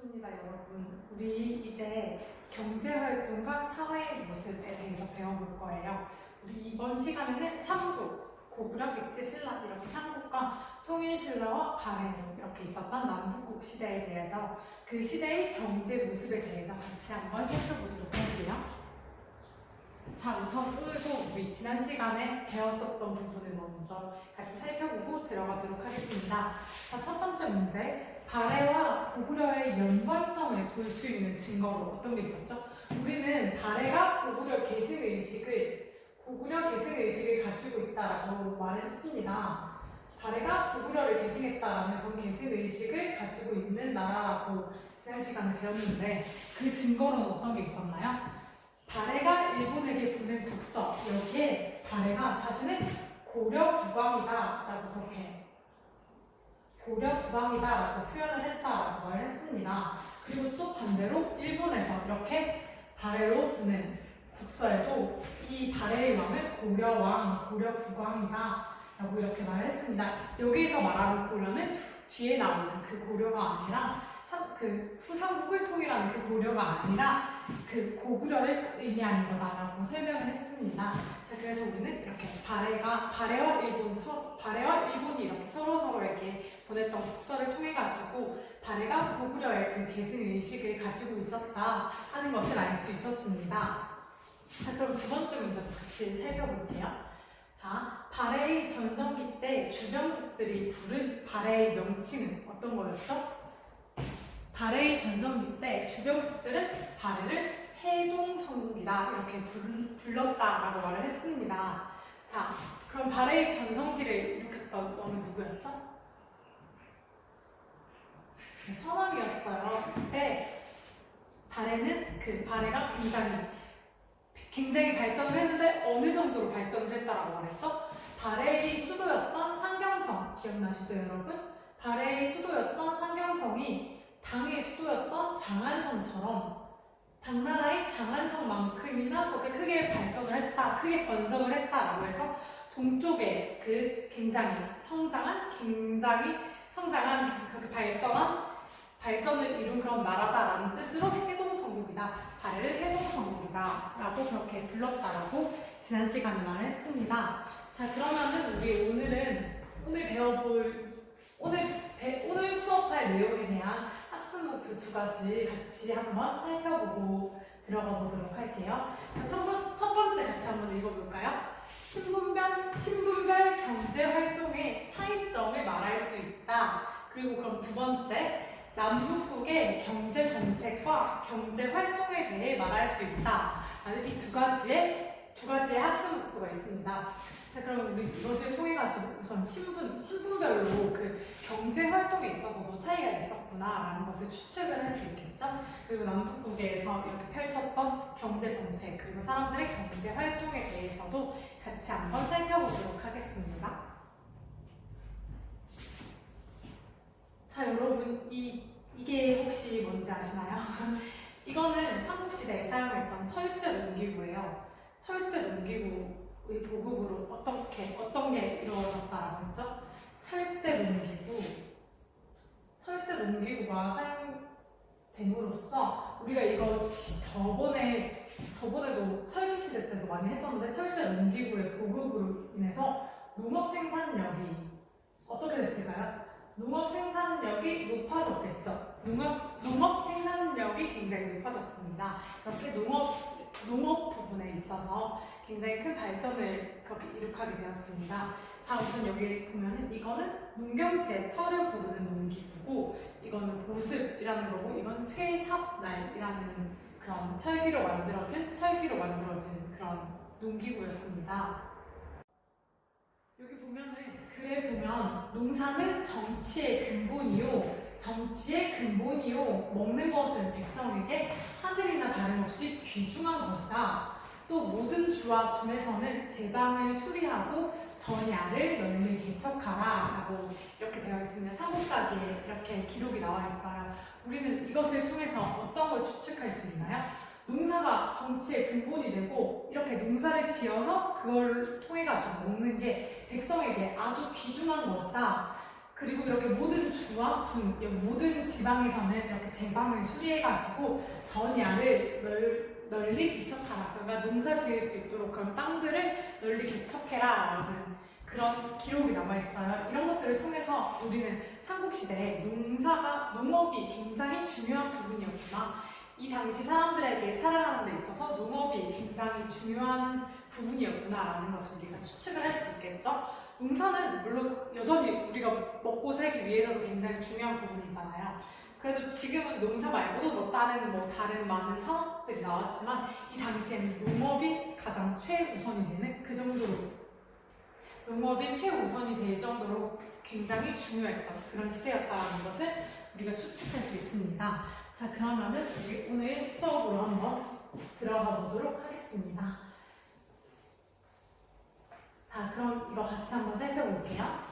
반갑습니다, 여러분. 우리 이제 경제활동과 사회의 모습에 대해서 배워볼 거예요. 우리 이번 시간에는 삼국, 고구려, 백제, 신라 이렇게 삼국과 통일신라와 발해로 이렇게 있었던 남북국 시대에 대해서 그 시대의 경제 모습에 대해서 같이 한번 살펴보도록 할게요. 자, 우선 오늘도 우리 지난 시간에 배웠었던 부분을 먼저 같이 살펴보고 들어가도록 하겠습니다. 자, 첫 번째 문제. 발해와 고구려의 연관성을 볼 수 있는 증거로 어떤 게 있었죠? 우리는 발해가 고구려 계승의식을 가지고 있다라고 말을 했습니다. 발해가 고구려를 계승했다라는 그런 계승의식을 가지고 있는 나라라고 지난 시간에 배웠는데 그 증거로는 어떤 게 있었나요? 발해가 일본에게 보낸 국서, 여기에 발해가 자신은 고려 국왕이다라고 표현을 했다라고 말을 했습니다. 그리고 또 반대로 일본에서 이렇게 발해로 보낸 국서에도 이 발해의 왕을 고려왕, 고려국왕이다라고 이렇게 말했습니다. 여기에서 말하는 고려는 뒤에 나오는 그 고려가 아니라 그 후삼국을 통일하는 그 고려가 아니라 그 고구려를 의미하는 거다라고 설명을 했습니다. 자, 그래서 우리는 이렇게 발해와 일본이 이렇게 서로에게 보냈던 국서를 통해 가지고 발해가 고구려의 그 계승 의식을 가지고 있었다 하는 것을 알 수 있었습니다. 자, 그럼 두 번째 문제도 같이 살펴볼게요. 자, 발해의 전성기 때 주변국들이 부른 발해의 명칭은 어떤 거였죠? 발해의 전성기 때 주변국들은 발해를 해동성국이다 이렇게 불렀다라고 말을 했습니다. 자, 그럼 발해의 전성기를 일으켰던 너는 누구였죠? 선왕이었어요. 그때 발해가 굉장히 발전을 했는데 어느 정도로 발전을 했다라고 말했죠? 발해의 수도였던 상경성 기억나시죠, 여러분? 발해의 수도였던 상경성이 당의 수도였던 장안성처럼 당나라의 장안성만큼이나 그렇게 크게 발전을 했다, 크게 번성을 했다라고 해서 동쪽에 그 굉장히 성장한 그렇게 발전을 이룬 그런 나라다라는 뜻으로 해동성국이다, 발해를 해동성국이다라고 그렇게 불렀다라고 지난 시간에 말했습니다. 자, 그러면은 우리 오늘 수업할 내용에 대한 학습 목표 두 가지 같이 한번 살펴보고 들어가 보도록 할게요. 자, 첫 번째 같이 한번 읽어볼까요? 신분별 경제 활동의 차이점을 말할 수 있다. 그리고 그럼 두 번째, 남북국의 경제 정책과 경제 활동에 대해 말할 수 있다. 이 두 가지의 학습 목표가 있습니다. 자, 그럼 우리 이것을 통해 가지고 우선 신분별로 그 경제 활동에 있어서도 차이가 있었구나라는 것을 추측을 할 수 있겠죠. 그리고 남북국에서 이렇게 펼쳤던 경제 정책 그리고 사람들의 경제 활동에 대해서도 같이 한번 살펴보도록 하겠습니다. 자, 여러분 이게 혹시 뭔지 아시나요? 이거는 삼국시대에 사용했던 철제 농기구예요. 철제 농기구의 보급으로 어떤 게 이루어졌다라고 했죠? 철제 농기구가 사용됨으로써 우리가 이거 저번에도 철기시대 때도 많이 했었는데 철제 농기구의 보급으로 인해서 농업 생산력이 어떻게 됐을까요? 농업 생산력이 높아졌겠죠. 농업 생산력이 굉장히 높아졌습니다. 이렇게 농업 부분에 있어서 굉장히 큰 발전을 그렇게 이룩하게 되었습니다. 자, 우선 여기 보면은 이거는 농경지에 털을 고르는 농기구고 이거는 보습이라는 거고 이건 쇠삽날이라는 그런 철기로 만들어진 그런 농기구였습니다. 여기 보면은 글에 보면 농사는 정치의 근본이요 먹는 것은 백성에게 하늘이나 다름없이 귀중한 것이다. 또 모든 주와 분에서는 제방을 수리하고 전야를 널리 개척하라 라고 이렇게 되어 있습니다. 삼국사기에 이렇게 기록이 나와 있어요. 우리는 이것을 통해서 어떤 걸 추측할 수 있나요? 농사가 정치의 근본이 되고 이렇게 농사를 지어서 그걸 통해 가지고 먹는 게 백성에게 아주 귀중한 것이다. 그리고 이렇게 모든 주와 군, 모든 지방에서는 이렇게 제방을 수리해가지고 전야를 널리 개척하라. 그러니까 농사 지을 수 있도록 그런 땅들을 널리 개척해라 라는 그런 기록이 남아있어요. 이런 것들을 통해서 우리는 삼국시대에 농업이 굉장히 중요한 부분이었구나. 이 당시 사람들에게 살아가는 데 있어서 농업이 굉장히 중요한 부분이었구나라는 것을 우리가 추측을 할 수 있겠죠. 농사는 물론 여전히 우리가 먹고 살기 위해서도 굉장히 중요한 부분이잖아요. 그래도 지금은 농사 말고도 다른 많은 산업들이 나왔지만 이 당시에는 농업이 가장 최우선이 되는 그 정도로 농업이 최우선이 될 정도로 굉장히 중요했던 그런 시대였다는 것을 우리가 추측할 수 있습니다. 자, 그러면은 우리 오늘 수업으로 한번 들어가 보도록 하겠습니다. 자, 그럼 이거 같이 한번 살펴볼게요.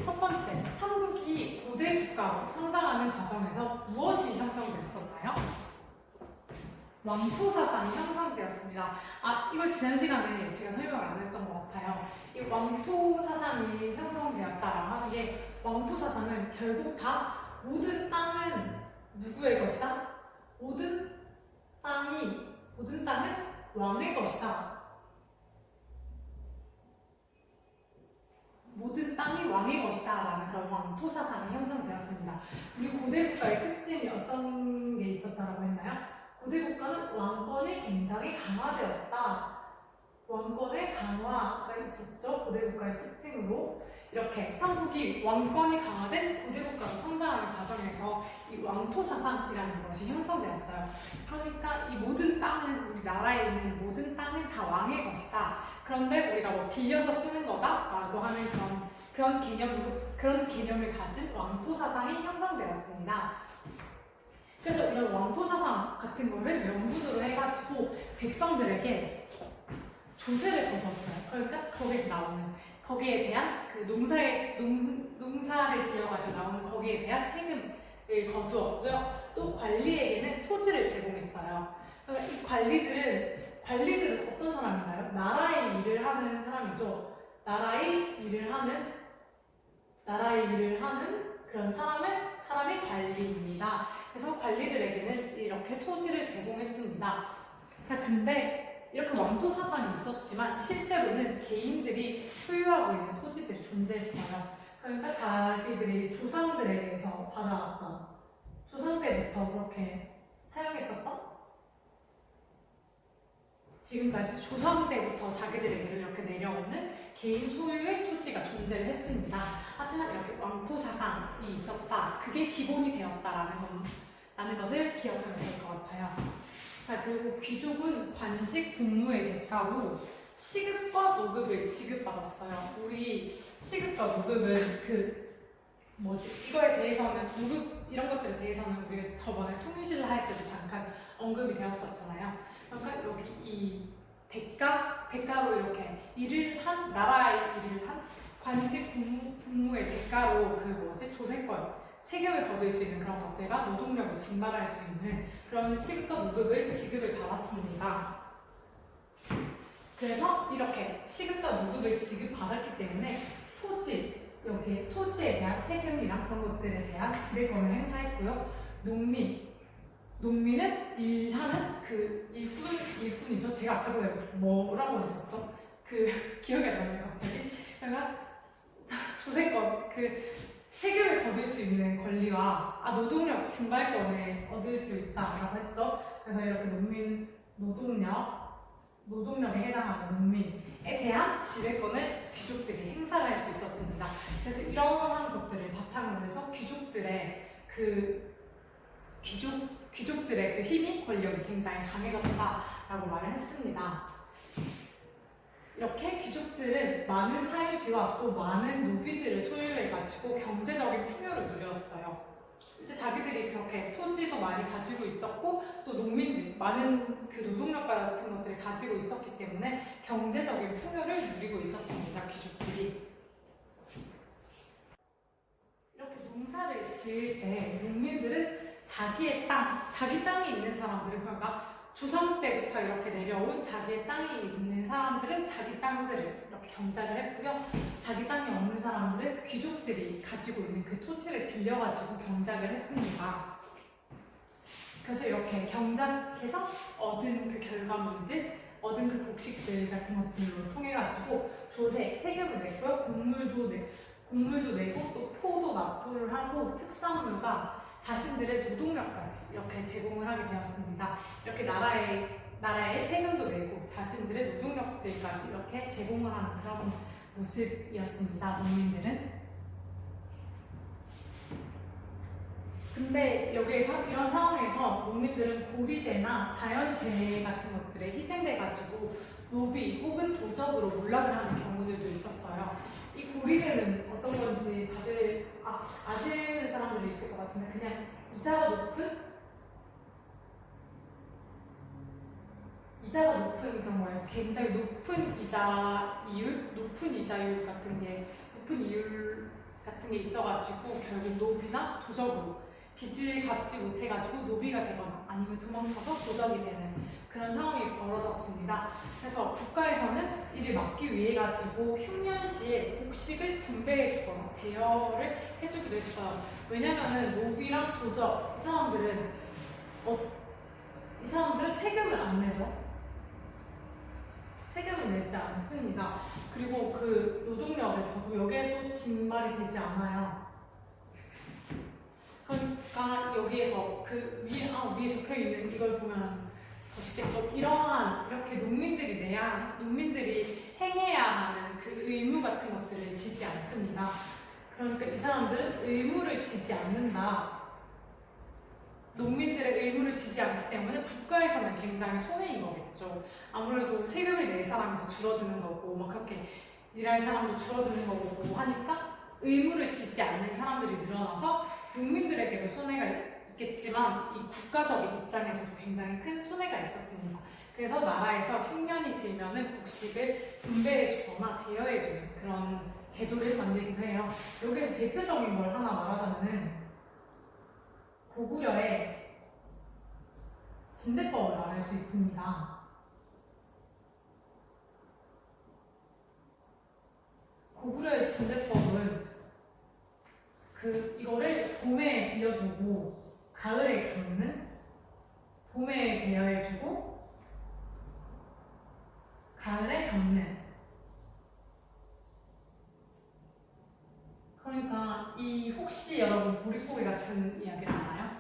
첫 번째, 삼국이 고대 국가로 성장하는 과정에서 무엇이 형성되었었나요? 왕토 사상이 형성되었습니다. 이걸 지난 시간에 제가 설명을 안 했던 것 같아요. 이 왕토 사상이 형성되었다라고 하는 게, 왕토 사상은 결국 다 모든 땅은 누구의 것이다? 모든 땅은 왕의 것이다. 모든 땅이 왕의 것이다 라는 그런 왕토 사상이 형성되었습니다. 우리 고대 국가의 특징이 어떤 게 있었다고 했나요? 고대 국가는 왕권이 굉장히 강화되었다. 왕권의 강화가 있었죠. 고대 국가의 특징으로 이렇게 삼국이 왕권이 강화된 고대 국가로 성장하는 과정에서 이 왕토 사상이라는 것이 형성되었어요. 그러니까 이 모든 땅은, 우리나라에 있는 모든 땅은 다 왕의 것이다. 그런데 우리가 빌려서 쓰는 거다라고 하는 그런 개념을 가진 왕토 사상이 형성되었습니다. 그래서 이런 왕토 사상 같은 거를 명분으로 해가지고 백성들에게 조세를 거두었어요. 그러니까 거기에 대한 그 농사를 지어가지고 나오는 거기에 대한 세금을 거두었고요. 또 관리에게는 토지를 제공했어요. 그러니까 이 관리들은 어떤 사람인가요? 나라의 일을 하는 사람이죠. 나라의 일을 하는 그런 사람의 관리입니다. 그래서 관리들에게는 이렇게 토지를 제공했습니다. 자, 근데 이렇게 왕토 사상이 있었지만 실제로는 개인들이 소유하고 있는 토지들이 존재했어요. 그러니까 자기들이 조상들에게서 받아왔던, 조상 때부터 그렇게 사용했었던, 지금까지 조상 때부터 자기들에게 이렇게 내려오는 개인 소유의 토지가 존재를 했습니다. 하지만 이렇게 왕토 사상이 있었다. 그게 기본이 되었다라는 것을 기억하면 될 것 같아요. 자, 그리고 귀족은 관직 복무의 대가로 시급과 노급을 지급받았어요. 우리 시급과 노급은 이거에 대해서는, 노급 이런 것들에 대해서는 우리가 저번에 통일신라 할 때도 잠깐 언급이 되었었잖아요. 그러니까 여기 이 대가로 이렇게 나라의 일을 한 관직 복무의 대가로 조세권, 세금을 거둘 수 있는 그런 것들과 노동력을 증발할 수 있는 그런 시급과 노급을 지급을 받았습니다. 그래서 이렇게 시급과 노급을 지급받았기 때문에 여기 토지에 대한 세금이랑 그런 것들에 대한 지배권을 행사했고요. 농민은 일하는 일꾼이죠. 제가 아까 전에 뭐라고 했었죠? 기억이 안 나네요, 갑자기. 그러니까 조세권, 세금을 거둘 수 있는 권리와 노동력 증발권을 얻을 수 있다라고 했죠. 그래서 이렇게 노동력에 해당하는 농민에 대한 지배권을 귀족들이 행사를 할 수 있었습니다. 그래서 이러한 것들을 바탕으로 해서 귀족들의 힘이, 권력이 굉장히 강해졌다라고 말을 했습니다. 이렇게 귀족들은 많은 사유지와 또 많은 노비들을 소유해가지고 경제적인 풍요를 누렸어요. 이제 자기들이 그렇게 토지도 많이 가지고 있었고 또 농민들이 많은 노동력 같은 것들을 가지고 있었기 때문에 경제적인 풍요를 누리고 있었습니다. 귀족들이. 이렇게 농사를 지을 때 농민들은 자기 땅에 있는 사람들은, 그러니까 조선 때부터 이렇게 내려온 자기의 땅이 있는 사람들은 자기 땅들을 이렇게 경작을 했고요. 자기 땅이 없는 사람들은 귀족들이 가지고 있는 그 토지를 빌려가지고 경작을 했습니다. 그래서 이렇게 경작해서 얻은 그 결과물들, 얻은 그 곡식들 같은 것들로 통해가지고 조세, 세금을 냈고요. 곡물도 내고 또 포도 납부를 하고 특산물과 자신들의 노동력까지 이렇게 제공을 하게 되었습니다. 이렇게 나라의 세금도 내고 자신들의 노동력들까지 이렇게 제공을 하는 그런 모습이었습니다. 농민들은. 근데 여기에서 이런 상황에서 농민들은 고리대나 자연재해 같은 것들에 희생돼가지고 노비 혹은 도적으로 몰락을 하는 경우들도 있었어요. 이 고리대는 어떤 건지 다들 아시는 사람들이 있을 것 같은데 그냥 이자가 높은 그런 거예요. 굉장히 높은 이자율 같은 게 있어가지고 결국 노비나 도적으로 빚을 갚지 못해가지고 노비가 되거나 아니면 도망쳐서 도적이 되는 그런 상황이 벌어졌습니다. 그래서 국가에서는 이를 막기 위해 가지고 흉년시에 곡식을 분배해주거나 대여를 해주기도 했어요. 왜냐면은 노비랑 도적 이 사람들은 세금을 안 내죠. 세금을 내지 않습니다. 그리고 그 노동력에서도 여기에도 진발이 되지 않아요. 그러니까 여기에서 그 위에 적혀 있는 이걸 보면 더 쉽겠죠. 이렇게 농민들이 행해야 하는 그 의무 같은 것들을 지지 않습니다. 그러니까 이 사람들은 의무를 지지 않는다. 농민들의 의무를 지지 않기 때문에 국가에서는 굉장히 손해인 거겠죠. 아무래도 세금을 낼 사람이 더 줄어드는 거고, 막 그렇게 일할 사람도 줄어드는 거고 하니까 의무를 지지 않는 사람들이 늘어나서 농민들에게도 손해가 있겠지만 이 국가적인 입장에서도 굉장히 큰 손해가 있었습니다. 그래서 나라에서 흉년이 들면은 곡식을 분배해주거나 대여해주는 그런 제도를 만들기도 해요. 여기에서 대표적인 걸 하나 말하자면은 고구려의 진대법을 말할 수 있습니다. 고구려의 진대법은 이거를 봄에 빌려주고 가을에 갚는, 봄에 대여해주고 가을에 갚는. 그러니까 혹시 여러분 보릿고개 같은 이야기를 아나요?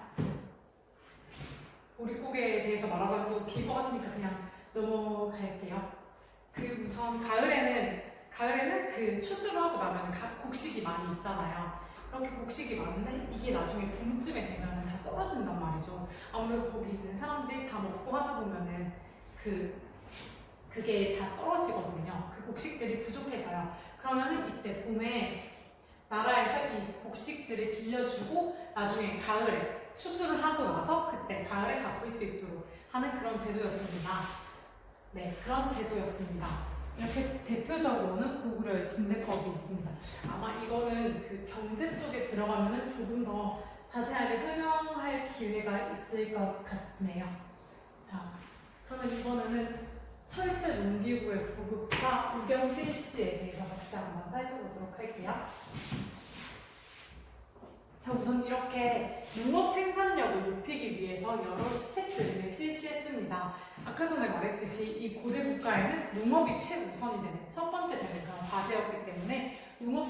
보릿고개에 대해서 말하자면 또 길 것 같으니까 그냥 넘어갈게요. 우선 가을에는 그 추수를 하고 나면 곡식이 많이 있잖아요. 그렇게 곡식이 많은데 이게 나중에 봄쯤에 되면 다 떨어진단 말이죠. 아무래도 거기 있는 사람들이 다 먹고 하다 보면은 그게 다 떨어지거든요. 그 곡식들이 부족해져요. 그러면은 이때 봄에 나라에서 이 곡식들을 빌려주고 나중에 가을에 추수를 하고 나서 그때 가을에 갚을 수 있도록 하는 그런 제도였습니다. 네, 그런 제도였습니다. 이렇게 대표적으로는 고구려의 진대법이 있습니다. 아마 이거는 그 경제 쪽에 들어가면 조금 더 자세하게 설명할 기회가 있을 것 같네요. 자, 그러면 이번에는 철제 농기구의 보급과 우경 실시에 대해서 같이 한번 살펴보도록 할게요. 자, 우선 이렇게 농업 생산력을 높이기 위해서 여러 시책들을 실시했습니다. 아까 전에 말했듯이 이 고대 국가에는 농업이 최우선이 되는 첫 번째 되는 그런 과제였기 때문에 농업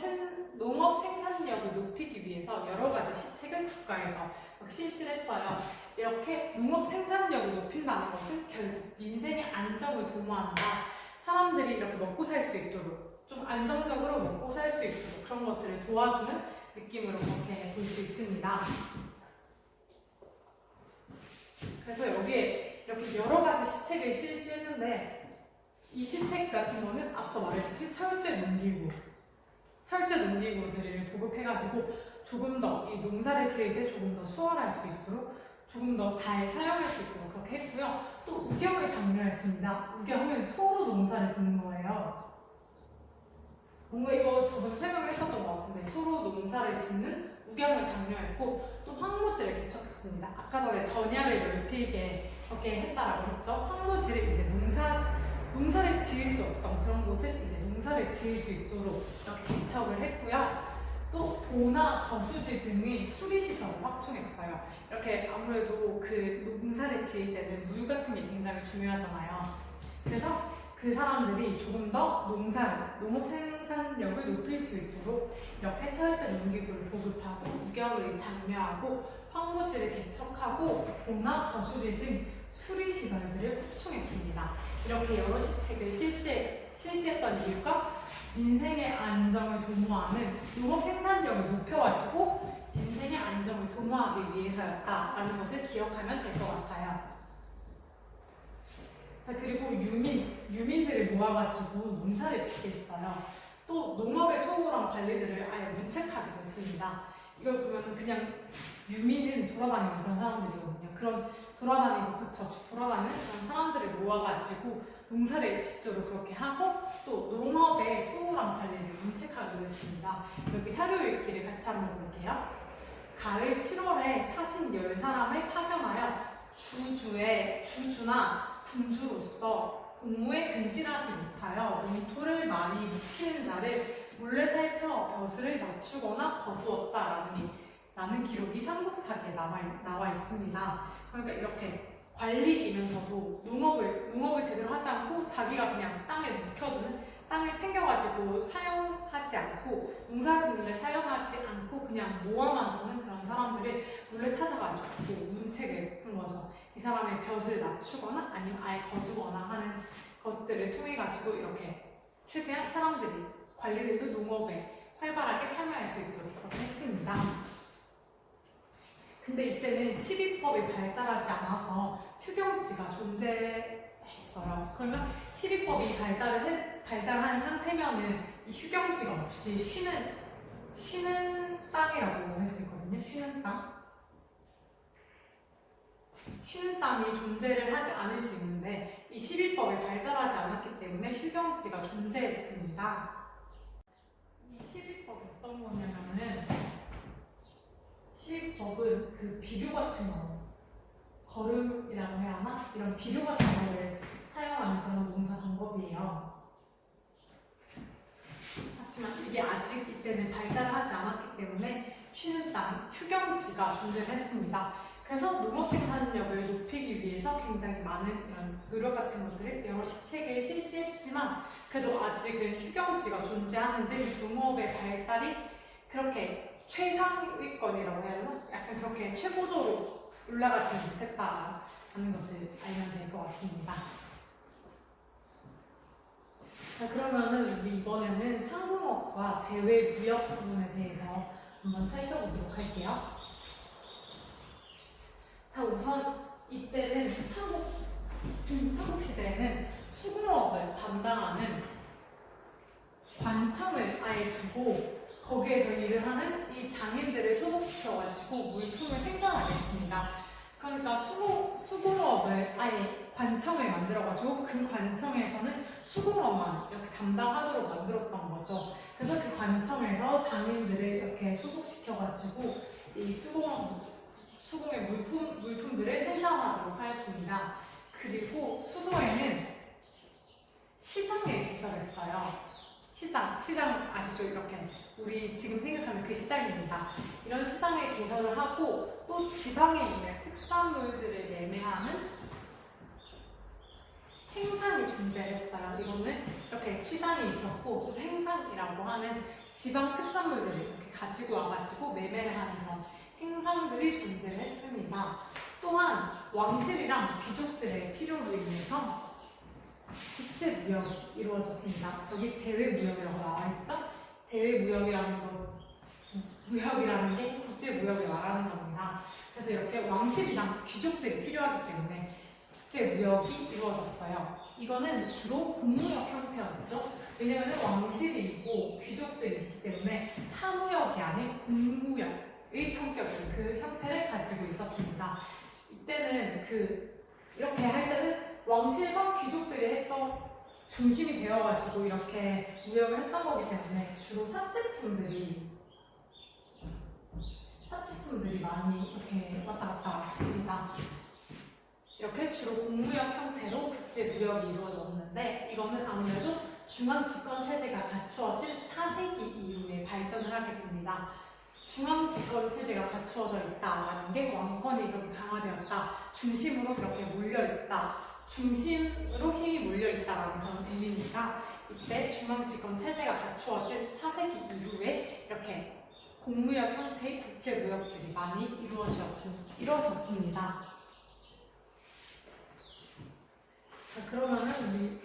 생산력을 높이기 위해서 여러 가지 시책을 국가에서 실시를 했어요. 이렇게 농업 생산력을 높인다는 것은 결국 민생의 안정을 도모한다. 사람들이 이렇게 먹고 살 수 있도록 좀 안정적으로 먹고 살 수 있도록 그런 것들을 도와주는 느낌으로 그렇게 볼 수 있습니다. 그래서 여기에 이렇게 여러 가지 시책을 실시했는데 이 시책 같은 거는 앞서 말했듯이 철제 농기구들을 보급해가지고 조금 더 이 농사를 지을 때 조금 더 수월할 수 있도록 조금 더 잘 사용할 수 있도록 그렇게 했고요. 또 우경을 장려했습니다. 우경은 소로 농사를 짓는 거예요. 뭔가 이거 저번에 설명을 했었던 것 같은데 소로 농사를 짓는 우경을 장려했고 또 황무지를 개척했습니다. 아까 전에 전야를 넓히게 이렇게 했다라고 했죠. 황무지를 이제 농사를 지을 수 없던 그런 곳을 이제 농사를 지을 수 있도록 이렇게 개척을 했고요. 또 보나 저수지 등의 수리시설을 확충했어요. 이렇게 아무래도 그 농사를 지을 때는 물 같은 게 굉장히 중요하잖아요. 그래서 그 사람들이 조금 더 농업 생산력을 높일 수 있도록 이렇게 철제 농기구를 보급하고 우경을 장려하고 황무지를 개척하고 보나 저수지 등 수리시설들을 확충했습니다. 이렇게 여러 시책을 실시했던 이유가 민생의 안정을 도모하는 농업 생산력을 높여가지고 민생의 안정을 도모하기 위해서였다라는 것을 기억하면 될 것 같아요. 자, 그리고 유민들을 모아가지고 농사를 짓게 했어요. 또 농업의 소홀한 관리들을 아예 문책하기도 했습니다. 이걸 보면 그냥 유민은 돌아다니는 그런 사람들이거든요. 그런 돌아다니는 그런 사람들을 모아가지고 농사를 짓도록 그렇게 하고 또 농업의 소홀한 관리를 문책하기도 했습니다. 여기 사료 읽기를 같이 한번 볼게요. 가을 7월에 사신 10사람을 파견하여 주주나 군주로서 공무에 근실하지 못하여 농토를 많이 묵히는 자를 몰래 살펴 벼슬을 낮추거나 거두었다라는 기록이 삼국사기에 나와 있습니다. 그러니까 이렇게 관리이면서도 농업을 제대로 하지 않고 자기가 그냥 땅에 묵혀두는 땅을 챙겨가지고 사용하지 않고 농사 짓는데 사용하지 않고 그냥 모아만 두는 그런 사람들을 몰래 찾아가지고 문책을 한 거죠. 이 사람의 벼슬을 낮추거나 아니면 아예 거두거나 하는 것들을 통해 가지고 이렇게 최대한 사람들이 관리들도 농업에 활발하게 참여할 수 있도록 그렇게 했습니다. 근데 이때는 시비법이 발달하지 않아서 휴경지가 존재했어요. 그러면 시비법이 발달한 상태면은 이 휴경지가 없이 쉬는 땅이라고 할 수 있거든요. 쉬는 땅. 쉬는 땅이 존재를 하지 않을 수 있는데 이 시비법이 발달하지 않았기 때문에 휴경지가 존재했습니다. 이 시비법이 어떤 거냐면은 시비법은 그 비료 같은 거, 거름이라고 해야 하나? 이런 비료 같은 거를 사용하는 그런 농사 방법이에요. 하지만 이게 아직 이때는 발달하지 않았기 때문에 쉬는 땅, 휴경지가 존재했습니다. 그래서 농업 생산력을 높이기 위해서 굉장히 많은 이런 노력 같은 것들을 여러 시책을 실시했지만 그래도 아직은 휴경지가 존재하는 등 농업의 발달이 그렇게 최상위권이라고 해야 하나? 약간 그렇게 최고조로 올라가지 못했다는 것을 알면 될 것 같습니다. 자, 그러면은 우리 이번에는 상공업과 대외 무역 부분에 대해서 한번 살펴보도록 할게요. 자, 우선 이때는 삼국 시대에는 수공업을 담당하는 관청을 아예 두고 거기에서 일을 하는 이 장인들을 소속시켜가지고 물품을 생산하게 했습니다. 그러니까 수공업을 아예 관청을 만들어가지고 그 관청에서는 수공업만 이렇게 담당하도록 만들었던 거죠. 그래서 그 관청에서 장인들을 이렇게 소속시켜가지고 이 수공의 물품들을 생산하도록 하였습니다. 그리고 수도에는 시장을 개설했어요. 시장 아시죠? 이렇게 우리 지금 생각하는 그 시장입니다. 이런 시장을 개설을 하고 또 지방에 있는 특산물들을 매매하는 행상이 존재했어요. 이거는 이렇게 시장이 있었고 또 행상이라고 하는 지방 특산물들을 이렇게 가지고 와가지고 매매를 하는 그런 행상들이 존재를 했습니다. 또한 왕실이랑 귀족들의 필요로 인해서 국제 무역이 이루어졌습니다. 여기 대외 무역이라고 나와 있죠? 대외 무역이라는 게 국제 무역을 말하는 겁니다. 그래서 이렇게 왕실이랑 귀족들이 필요하기 때문에 국제 무역이 이루어졌어요. 이거는 주로 공무역 형태였죠. 왜냐하면 왕실이 있고 귀족들이 있기 때문에 사무역이 아닌 공무역의 성격을 그 형태를 가지고 있었습니다. 이때는 이렇게 할 때는 왕실과 귀족들이 했던 중심이 되어가지고 이렇게 무역을 했던 거기 때문에 주로 사치품들이 많이 이렇게 왔다 갔다 합니다. 이렇게 주로 공무역 형태로 국제 무역이 이루어졌는데 이거는 아무래도 중앙 집권 체제가 갖추어진 4세기 이후에 발전을 하게 됩니다. 중앙 집권 체제가 갖추어져 있다라는 게 왕권이 이렇게 강화되었다, 중심으로 이렇게 몰려 있다, 중심으로 힘이 몰려 있다라는 그런 의미니까 이때 중앙 집권 체제가 갖추어진 4세기 이후에 이렇게 공무역 형태의 국제 무역들이 많이 이루어졌습니다. 자, 그러면은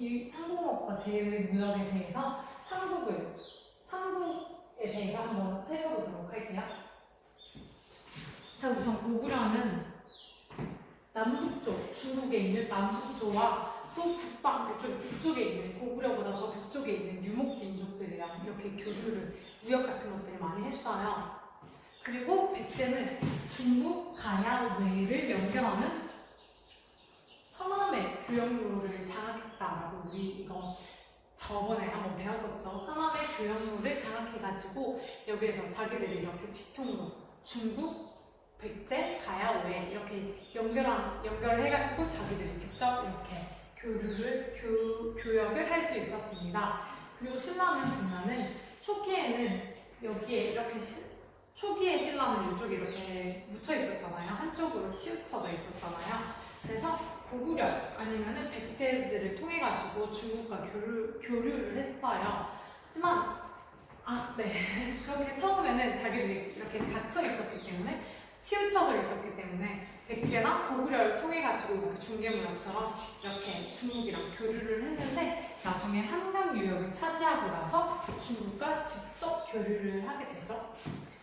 이 상공업과 대외 무역에 대해서 삼국에 대해서 한번 살펴보도록 할게요. 자, 우선 고구려는 남북조, 중국에 있는 남북조와 또 북쪽에 있는, 고구려보다 더 북쪽에 있는 유목민족들이랑 이렇게 교류를, 무역 같은 것들을 많이 했어요. 그리고 백제는 중국, 가야, 외를 연결하는 서남의 교역로를 장악했다라고, 우리 이거 저번에 한번 배웠었죠. 서남의 교역로를 장악해가지고 여기에서 자기들이 이렇게 직통으로 중국, 백제, 가야, 외 이렇게 연결을 해가지고 자기들이 직접 이렇게 교역을 할 수 있었습니다. 그리고 신라는 보면은 초기에는 여기에 이렇게 초기의 신라는 이쪽에 이렇게 묻혀 있었잖아요. 한쪽으로 치우쳐져 있었잖아요. 그래서 고구려 아니면은 백제들을 통해 가지고 중국과 교류를 했어요. 하지만 그렇게 처음에는 자기들이 이렇게 갇혀 있었기 때문에, 치우쳐져 있었기 때문에 백제나 고구려를 통해 가지고 이렇게 중개무역처럼 이렇게 중국이랑 교류를 했는데, 나중에 한강 유역을 차지하고 나서 중국과 직접 교류를 하게 되죠.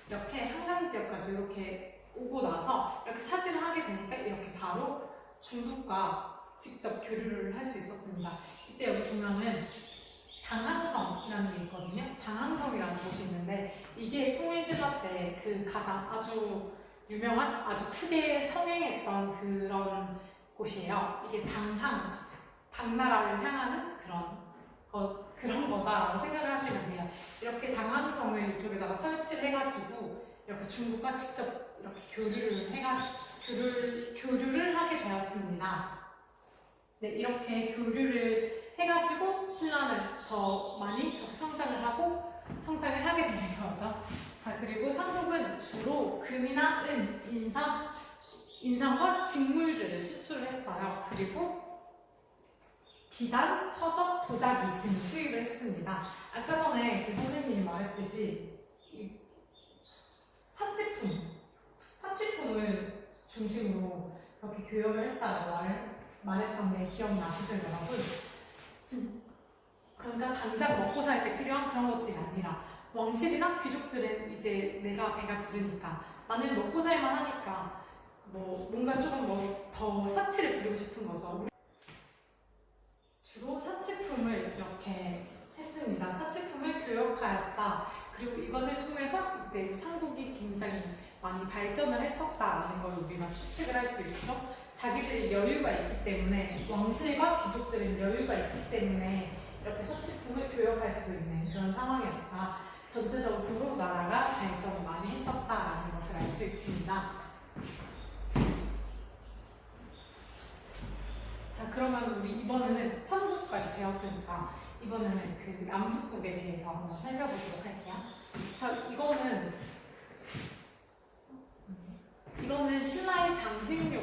이렇게 한강 지역까지 이렇게 오고 나서 이렇게 차지를 하게 되니까 이렇게 바로 중국과 직접 교류를 할 수 있었습니다. 이때 여기 보면은 당항성이라는 게 있거든요. 당항성이라는 곳이 있는데 이게 통일신라 때 그 가장 아주 유명한, 아주 크게 성행했던 그런 곳이에요. 이게 당나라를 향하는 그런 거다라고 생각을 하시면 돼요. 이렇게 당항성을 이쪽에다가 설치를 해가지고 이렇게 중국과 직접 이렇게 교류를 하게 되었습니다. 네, 이렇게 교류를 해가지고 신라는 더 많이 성장을 하게 되는 거죠. 자, 그리고 삼국은 주로 금이나 은, 인삼과 직물들을 수출을 했어요. 그리고 비단, 서적, 도자기 등 수입을 했습니다. 아까 전에 그 선생님이 말했듯이 이 사치품을 중심으로 그렇게 교역을 했다고 말했던 게 기억나시죠, 여러분? 그러니까 당장 먹고 살 때 필요한 그런 것들이 아니라, 왕실이나 귀족들은 이제 내가 배가 부르니까, 나는 먹고 살만 하니까 뭔가 조금 더 사치를 부리고 싶은 거죠. 주로 사치품을 이렇게 했습니다. 사치품을 교역하였다. 그리고 이것을 통해서 이때 삼국이 굉장히 많이 발전을 했었다라는 걸 우리가 추측을 할 수 있죠. 자기들이 여유가 있기 때문에, 왕실과 귀족들은 여유가 있기 때문에 이렇게 사치품을 교역할 수 있는 그런 상황이었다. 전체적으로 나라가 발전을 많이 했었다라는 것을 알 수 있습니다. 자, 그러면 우리 이번에는 삼국까지 배웠으니까 이번에는 그 남북국에 대해서 한번 살펴보도록 할게요. 자, 이거는 신라의 장식용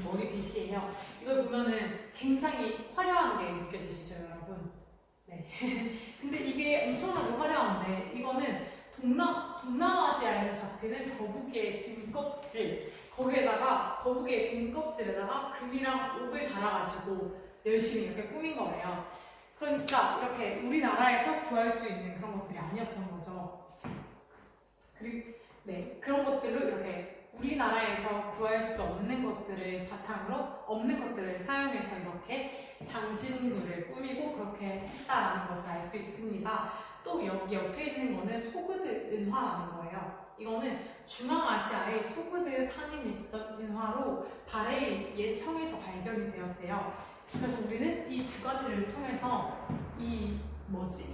머리빗이에요. 이걸 보면은 굉장히 화려한 게 느껴지시죠, 여러분? 네. 근데 이게 엄청나게 화려한데, 이거는 동남아시아에서 잡히는 거북이의 등껍질, 거북이의 등껍질에다가 금이랑 옥을 달아가지고 열심히 이렇게 꾸민 거예요. 그러니까 이렇게 우리나라에서 구할 수 있는 그런 것들이 아니었던 거죠. 그리고 그런 것들로 이렇게 우리나라에서 구할 수 없는 것들을 바탕으로, 없는 것들을 사용해서 이렇게 장신구를 꾸미고 그렇게 했다라는 것을 알 수 있습니다. 또 여기 옆에 있는 거는 소그드 은화라는 거예요. 이거는 중앙아시아의 소그드 상인이 있었던 은화로 발해의 옛 성에서 발견이 되었대요. 그래서 우리는 이 두 가지를 통해서 이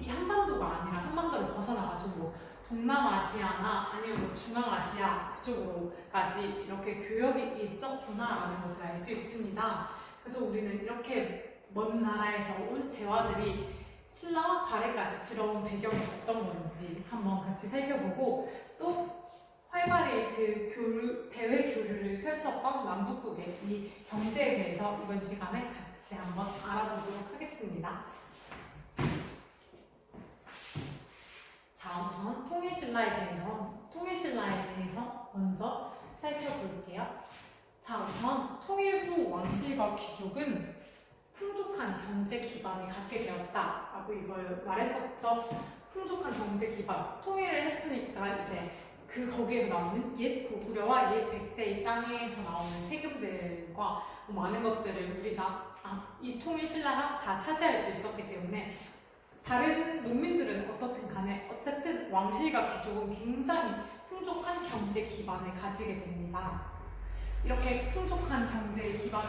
한반도가 아니라 한반도를 벗어나가지고 동남아시아나 아니면 중앙아시아 귀족으로까지 이렇게 교역이 있었구나라는 것을 알 수 있습니다. 그래서 우리는 이렇게 먼 나라에서 온 제와들이 신라와 발해까지 들어온 배경이 어떤 건지 한번 같이 살펴보고, 또 활발히 그 대외 교류를 펼쳤던 남북국의 이 경제에 대해서 이번 시간에 같이 한번 알아보도록 하겠습니다. 자, 우선 통일신라에 대해서 먼저 살펴볼게요. 자, 우선 통일 후 왕실과 귀족은 풍족한 경제 기반을 갖게 되었다라고 이걸 말했었죠. 풍족한 경제 기반, 통일을 했으니까 이제 거기에서 나오는 옛 고구려와 옛 백제의 땅에서 나오는 세금들과 많은 것들을 우리가 이 통일신라가 다 차지할 수 있었기 때문에 다른 농민들은 어떻든 간에 어쨌든 왕실과 귀족은 굉장히 풍족한 경제 기반을 가지게 됩니다. 이렇게 풍족한 경제 기반을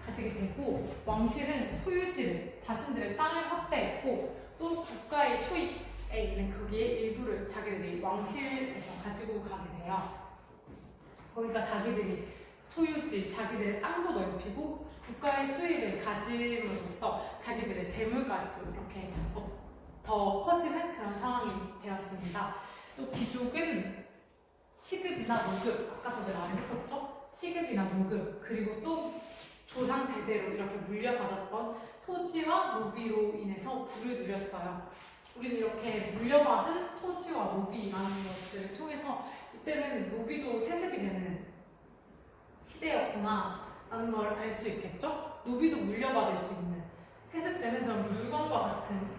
가지게 되고, 왕실은 소유지를, 자신들의 땅을 확대했고, 또 국가의 수입에 있는 거기에 일부를 자기들이 왕실에서 가지고 가게 돼요. 그러니까 자기들이 소유지, 자기들의 땅도 넓히고 국가의 수입을 가짐으로써 자기들의 재물까지도 이렇게 더 커지는 그런 상황이 되었습니다. 또 귀족은 시급이나 노급, 아까 전에 말했었죠? 시급이나 노급, 그리고 또 조상 대대로 이렇게 물려받았던 토지와 노비로 인해서 부를 누렸어요. 우리는 이렇게 물려받은 토지와 노비라는 것들을 통해서 이때는 노비도 세습이 되는 시대였구나 라는 걸 알 수 있겠죠? 노비도 물려받을 수 있는, 세습되는 그런 물건과 같은,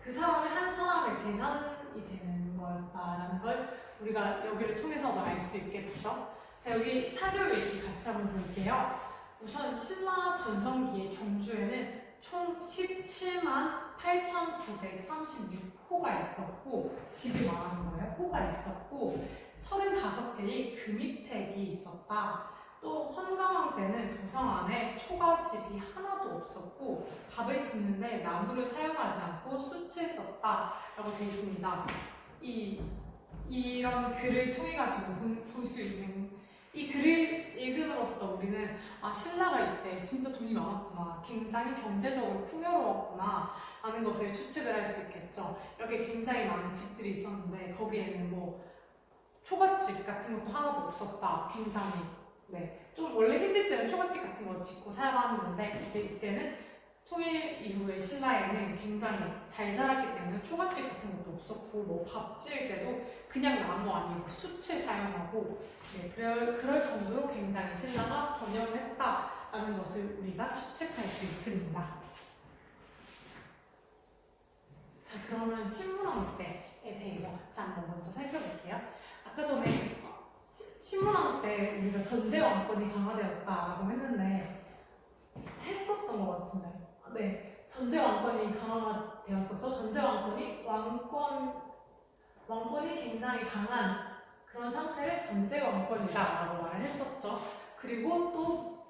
그 사람의 한 사람의 재산이 되는 거였다라는 걸 우리가 여기를 통해서도 알 수 있겠죠? 자, 여기 사료 얘기 같이 한번 볼게요. 우선 신라 전성기의 경주에는 총 17만 8,936호가 있었고, 집이 말하는 거예요. 호가 있었고, 35개의 금입택이 있었다. 또 헌강왕 때는 도성 안에 초가집이 하나도 없었고, 밥을 짓는데 나무를 사용하지 않고 숯을 썼다라고 되어 있습니다. 이런 글을 통해 가지고 볼 수 있는, 이 글을 읽음으로써 우리는 신라가 이때 진짜 돈이 많았구나, 굉장히 경제적으로 풍요로웠구나 라는 것을 추측을 할 수 있겠죠. 이렇게 굉장히 많은 집들이 있었는데 거기에는 뭐 초가집 같은 것도 하나도 없었다. 굉장히 좀 원래 힘들 때는 초가집 같은 거 짓고 살았는데 이제 이때는 통일 이후의 신라에는 굉장히 잘 살았기 때문에 초가집 같은 것도 없었고, 뭐 밥 지을 때도 그냥 나무 아니고 숯을 사용하고, 그럴 정도로 굉장히 신라가 번영했다라는 것을 우리가 추측할 수 있습니다. 자, 그러면 신문왕 때에 대해서 같이 한번 먼저 살펴볼게요. 아까 전에 신문왕 때 우리가 전제왕권이 강화되었다라고 했는데 했었던 것 같은데, 전제왕권이 강화가 되었었죠. 전제왕권이 왕권이 굉장히 강한 그런 상태를 전제왕권이다라고 말을 했었죠. 그리고 또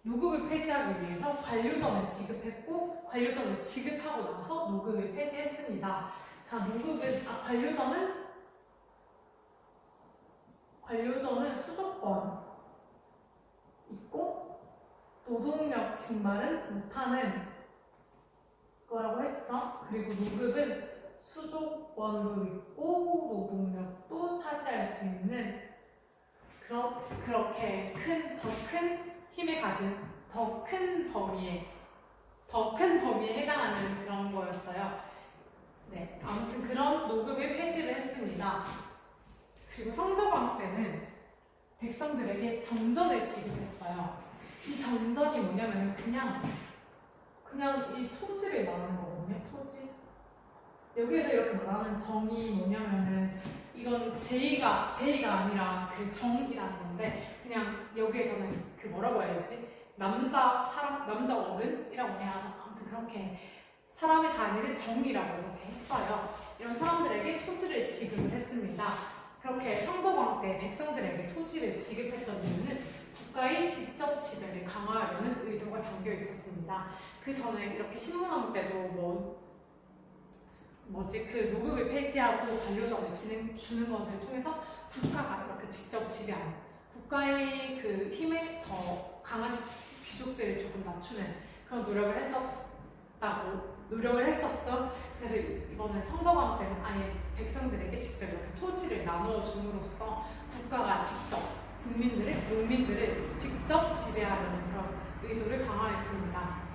노급을 폐지하기 위해서 관료전을 지급했고, 관료전을 지급하고 나서 노급을 폐지했습니다. 자, 관료전은 수도권 있고 노동력 증발은 못하는 거라고 했죠. 그리고 노급은 수족원도 있고 노동력도 차지할 수 있는 그렇게 더 큰 힘을 가진 더 큰 범위에 해당하는 그런 거였어요. 아무튼 그런 노급을 폐지를 했습니다. 그리고 성덕왕 때는 백성들에게 정전을 지급했어요. 이 정전이 뭐냐면 그냥 이 토지를 말하는 거거든요. 토지. 여기에서 이렇게 말하는 정이 뭐냐면은 이건 제의가 아니라 그 정이라는 건데, 그냥 여기에서는 그 뭐라고 해야 되지? 남자 어른이라고 해야, 아무튼 그렇게 사람의 단위를 정이라고 이렇게 했어요. 이런 사람들에게 토지를 지급을 했습니다. 그렇게 성덕왕 때 백성들에게 토지를 지급했던 이유는 국가의 직접 지배를 강화하려는 의도가 담겨 있었습니다. 그 전에 이렇게 신문왕 때도 그 노급을 폐지하고 반려정을 주는 것을 통해서 국가가 이렇게 직접 지배하는 국가의 그 힘을 더 강화시키고 귀족들을 조금 낮추는 그런 노력을 했었죠. 그래서 이거는 성덕왕 때는 아예 백성들에게 직접 이렇게 토지를 나누어 줌으로써 국가가 직접 농민들을 직접 지배하려는 그런 의도를 강화했습니다.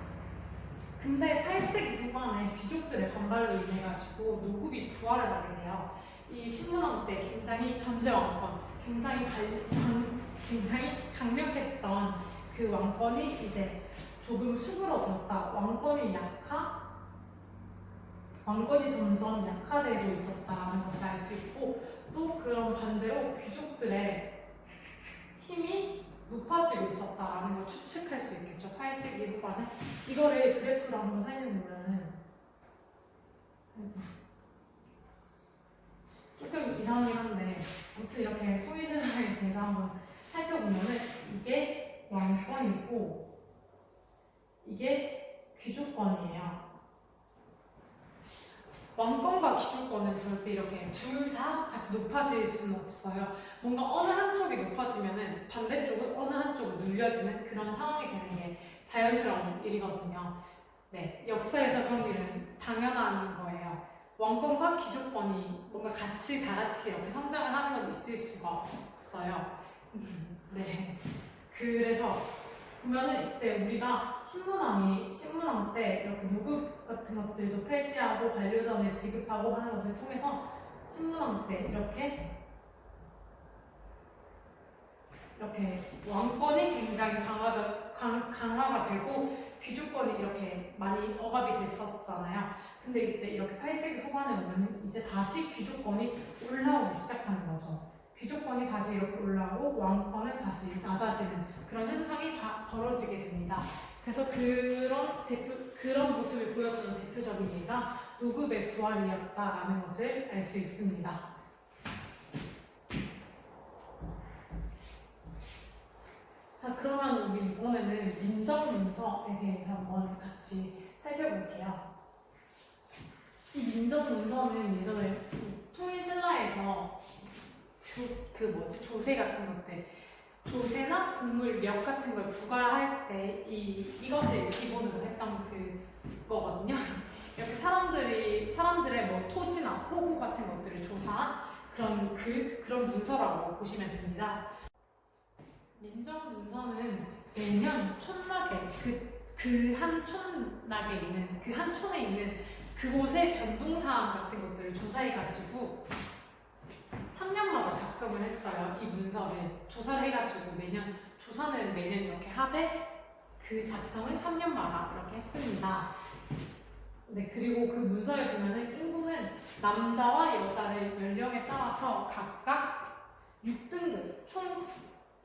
근데 8세기 후반에 귀족들의 반발로 인해 가지고 노급이 부활을 하게 돼요. 이 신문왕 때 굉장히 전제 왕권, 굉장히 강력했던 그 왕권이 이제 조금 수그러졌다. 왕권이 점점 약화되고 있었다는 것을 알 수 있고, 또 그런 반대로 귀족들의 힘이 높아지고 있었다라는 걸 추측할 수 있겠죠. 8세기 후반에 이거를 그래프로 한번 살펴보면은 조금 이상하긴 한데 아무튼 이렇게 통일신라에 대해서 한번 살펴보면은 이게 왕권이고 이게 귀족권이에요. 왕권과 귀족권은 절대 이렇게 둘 다 같이 높아질 수는 없어요. 뭔가 어느 한쪽이 높아지면은 반대쪽은 어느 한쪽으로 눌려지는 그런 상황이 되는 게 자연스러운 일이거든요. 네, 역사에서 그런 일은 당연한 거예요. 왕권과 귀족권이 뭔가 다 같이 이렇게 성장을 하는 건 있을 수가 없어요. 네, 그래서 보면은 이때 우리가 신문왕 때 이렇게 노급 같은 것들도 폐지하고 반려전을 지급하고 하는 것을 통해서 신문왕 때 이렇게 왕권이 굉장히 강화가 되고 귀족권이 이렇게 많이 억압이 됐었잖아요. 근데 이때 이렇게 8세기 후반에 오면 이제 다시 귀족권이 올라오기 시작하는 거죠. 귀족권이 다시 이렇게 올라오고 왕권은 다시 낮아지는 그런 현상이 벌어지게 됩니다. 그래서 그런 모습을 보여주는 대표적인 예가 노급의 부활이었다라는 것을 알 수 있습니다. 자, 그러면 우리 이번에는 민정문서에 대해서 한번 같이 살펴볼게요. 이 민정문서는 예전에 통일신라에서 조세 같은 것들, 조세나 곡물력 같은 걸 부과할 때 이것을 기본으로 했던 그거거든요. 이렇게 사람들의 뭐 토지나 호구 같은 것들을 조사한 그런 문서라고 보시면 됩니다. 민정문서는 매년 촌락에 그 한 촌락에 있는 그 한 촌에 있는 그곳의 변동사항 같은 것들을 조사해가지고 3년마다 작성을 했어요. 이 문서를 조사를 해가지고 조사는 매년 이렇게 하되 그 작성은 3년마다 이렇게 했습니다. 네, 그리고 그 문서에 보면은 인구는 남자와 여자를 연령에 따라서 각각 6등급 총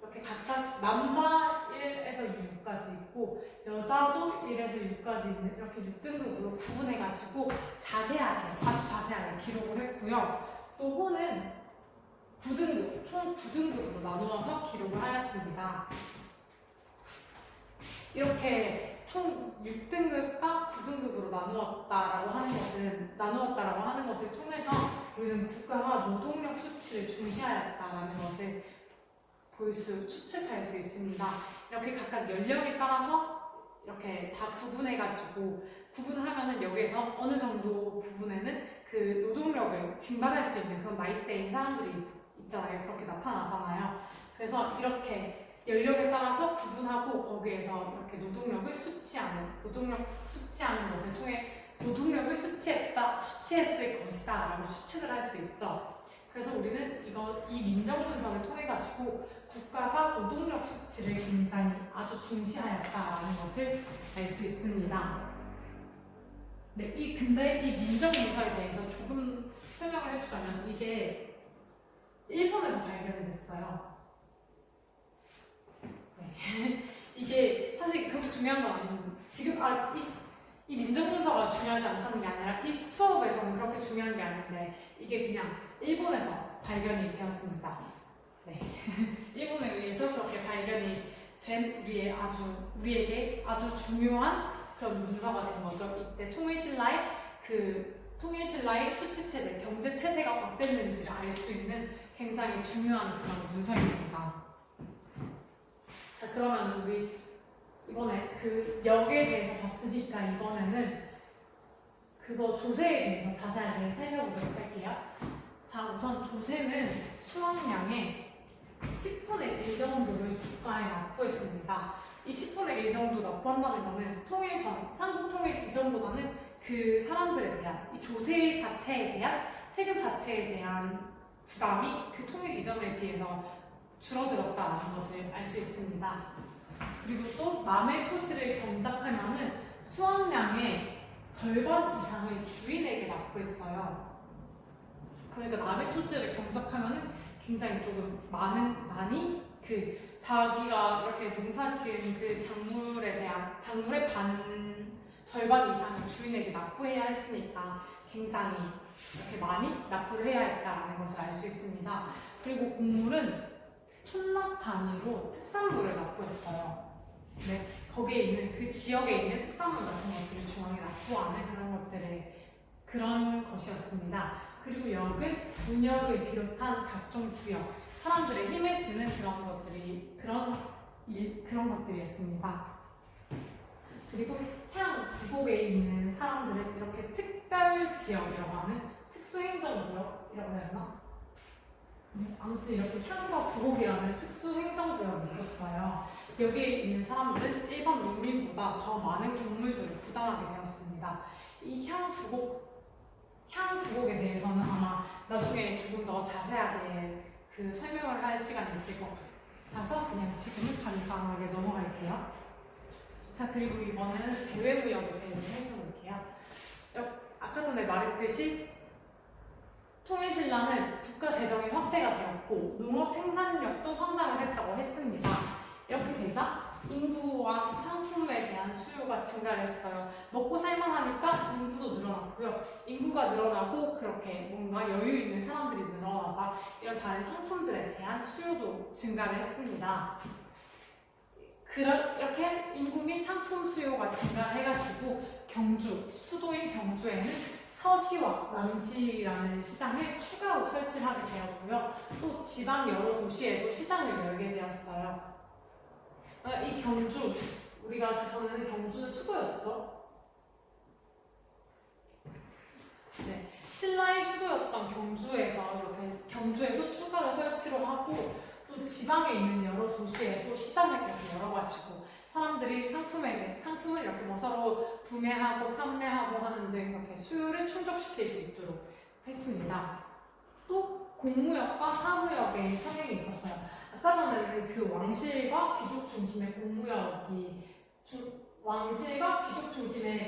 이렇게 각각 남자 1에서 6까지 있고 여자도 1에서 6까지 있는 이렇게 6등급으로 구분해가지고 아주 자세하게 기록을 했고요. 또 호는 9등급, 총 9등급으로 나누어서 기록을 하였습니다. 이렇게 총 6등급과 9등급으로 나누었다라고 하는 것을 통해서 우리는 국가가 노동력 수치를 중시하였다라는 것을 추측할 수 있습니다. 이렇게 각각 연령에 따라서 이렇게 다 구분을 하면은 여기에서 어느 정도 부분에는 그 노동력을 증발할 수 있는 그런 나이대인 사람들이 있잖아요. 그렇게 나타나잖아요. 그래서 이렇게 연령에 따라서 구분하고 거기에서 이렇게 노동력을 수치하는 것을 통해 노동력을 수치했을 것이다 라고 추측을 할 수 있죠. 그래서 우리는 이 민정문서를 통해 가지고 국가가 노동력 수치를 굉장히 아주 중시하였다라는 것을 알 수 있습니다. 네, 근데 이 민정문서에 대해서 조금 설명을 해주자면 이게 일본에서 발견이 됐어요. 네. 이게 사실 그렇게 중요한 건 아니고 지금 이 민정문서가 중요하지 않다는 게 아니라 이 수업에서는 그렇게 중요한 게 아닌데 이게 그냥 일본에서 발견이 되었습니다. 네. 일본에 의해서 그렇게 발견이 된 우리에게 아주 중요한 그런 문서가 된 거죠. 이때 통일신라의 그 통일신라의 수치체제, 경제체제가 어땠는지를 알 수 있는 굉장히 중요한 그런 문서입니다. 자, 그러면 우리 이번에 그 역에 대해서 봤으니까 이번에는 그거 조세에 대해서 자세하게 살펴보도록 할게요. 자, 우선 조세는 수확량의 10분의 1 정도를 국가에 납부했습니다. 이 10분의 1 정도 납부한다는 것은 통일 전, 삼국 통일 이전보다는 그 사람들에 대한 이 조세 자체에 대한 세금 자체에 대한 부담이 그 통일 이전에 비해서 줄어들었다는 것을 알 수 있습니다. 그리고 또 남의 토지를 경작하면은 수확량의 절반 이상을 주인에게 납부했어요. 그러니까 남의 토지를 경작하면은 굉장히 조금 많이 그 자기가 이렇게 농사지은 그 작물의 절반 이상을 주인에게 납부해야 했으니까 굉장히 이렇게 많이 납부를 해야 했다는 것을 알 수 있습니다. 그리고 곡물은 촌락 단위로 특산물을 납부했어요. 네, 거기에 있는 그 지역에 있는 특산물 같은 것들을 중앙에 납부하는 그런 것이었습니다. 그리고 역은 군역을 비롯한 각종 부역, 사람들의 힘을 쓰는 그런 것들이었습니다. 그리고 향 구곡에 있는 사람들은 이렇게 특별 지역이라고 하는 특수행정구역이라고 해야 하나? 아무튼 이렇게 향과 구곡이라는 특수행정구역이 있었어요. 여기에 있는 사람들은 일반 농민보다 더 많은 곡물들을 부담하게 되었습니다. 이 향구곡에 대해서는 아마 나중에 조금 더 자세하게 그 설명을 할 시간이 있을 것 같아서 그냥 지금은 간단하게 넘어갈게요. 자, 그리고 이번에는 대외무역에 대해서 살펴볼게요. 아까 전에 말했듯이 통일신라는 국가 재정이 확대가 되었고 농업 생산력도 성장을 했다고 했습니다. 이렇게 되자 인구와 상품에 대한 수요가 증가를 했어요. 먹고 살만하니까 인구도 늘어났고요. 인구가 늘어나고 그렇게 뭔가 여유 있는 사람들이 늘어나자 이런 다른 상품들에 대한 수요도 증가를 했습니다. 이렇게 인구 및 상품 수요가 증가해가지고 수도인 경주에는 서시와 남시라는 시장을 추가로 설치하게 되었고요. 또 지방 여러 도시에도 시장을 열게 되었어요. 이 경주, 우리가 그전에는 경주는 수도였죠. 네, 신라의 수도였던 경주에서 이렇게 경주에도 추가로 설치를 하고 또 지방에 있는 여러 도시에도 시장을 이렇게 열어가지고 사람들이 상품을 이렇게 뭐 서로 구매하고 판매하고 하는 등 이렇게 수요를 충족시킬 수 있도록 했습니다. 또 공무역과 사무역의 성행이 있었어요. 아까 전에는 그 왕실과 귀족 중심의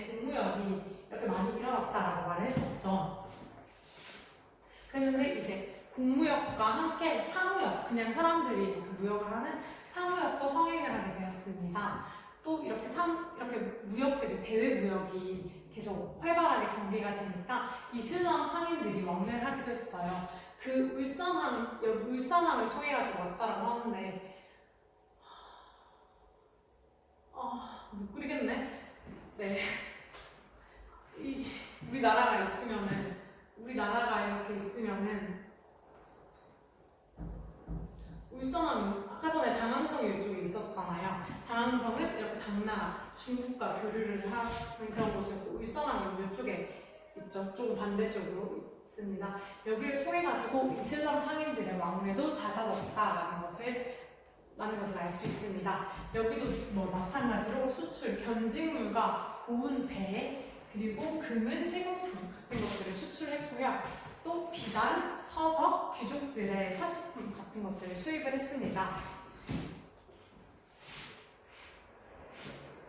공무역이 이렇게 많이 일어났다라고 말을 했었죠. 그런데 이제 공무역과 함께 사무역, 그냥 사람들이 이렇게 무역을 하는 사무역도 성행을 하게 되었습니다. 또 이렇게 무역들이 대외 무역이 계속 활발하게 전개가 되니까 이슬람 상인들이 왕래를 하기도 했어요. 그 울산함을 통해 가지고 왔다라고 하는데 못 그리겠네. 네. 우리나라가 이렇게 있으면은 울산함이 아까 전에 당항성이 이쪽에 있었잖아요. 당항성은 이렇게 당나라 중국과 교류를 하는 그런 곳이었고 울산함은 이쪽에 있죠. 조금 반대쪽으로 있습니다. 여기를 통해 가지고 이슬람 상인들의 왕래도 잦아졌다라는 것을 알 수 있습니다. 여기도 뭐 마찬가지로 수출, 견직물과 고운 배, 그리고 금은 세공품 같은 것들을 수출했고요. 또 비단, 서적, 귀족들의 사치품 같은 것들을 수입을 했습니다.